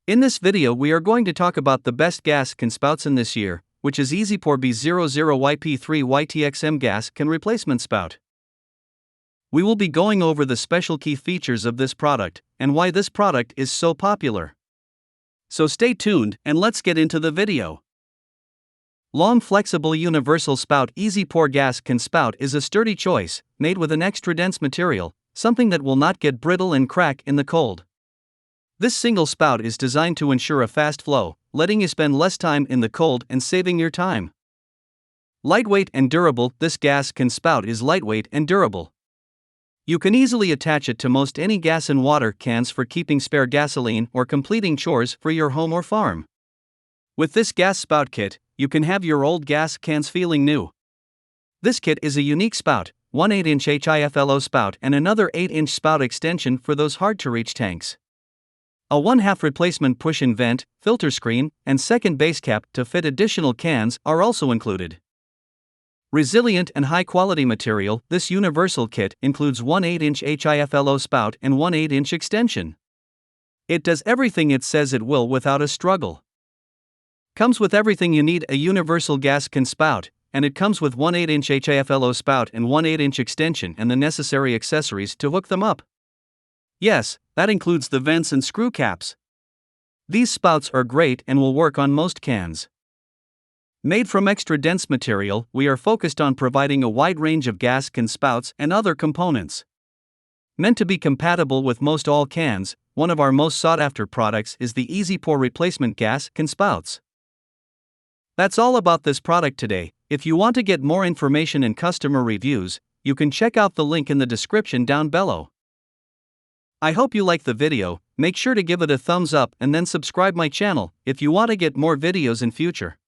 In this video we are going to talk about the best gas can spouts in this year, which is EasyPour B00YP3YTXM gas can replacement spout. We will be going over the special key features of this product, and why this product is so popular. So stay tuned and let's get into the video. Long flexible universal spout EasyPour gas can spout is a sturdy choice, made with an extra dense material, something that will not get brittle and crack in the cold. This single spout is designed to ensure a fast flow, letting you spend less time in the cold and saving your time. Lightweight and durable, this gas can spout is lightweight and durable. You can easily attach it to most any gas and water cans for keeping spare gasoline or completing chores for your home or farm. With this gas spout kit, you can have your old gas cans feeling new. This kit is a unique spout, one 8-inch HIFLO spout and another 8-inch spout extension for those hard-to-reach tanks. A 1/2 replacement push-in vent, filter screen, and second base cap to fit additional cans are also included. Resilient and high-quality material, this universal kit includes one 8-inch HIFLO spout and one 8-inch extension. It does everything it says it will without a struggle. Comes with everything you need a universal gas can spout, and it comes with one 8-inch HIFLO spout and one 8-inch extension and the necessary accessories to hook them up. Yes, that includes the vents and screw caps. These spouts are great and will work on most cans. Made from extra dense material, we are focused on providing a wide range of gas can spouts and other components. Meant to be compatible with most all cans, one of our most sought-after products is the EasyPour replacement gas can spouts. That's all about this product today. If you want to get more information and customer reviews, you can check out the link in the description down below. I hope you like the video. Make sure to give it a thumbs up and then subscribe my channel if you want to get more videos in future.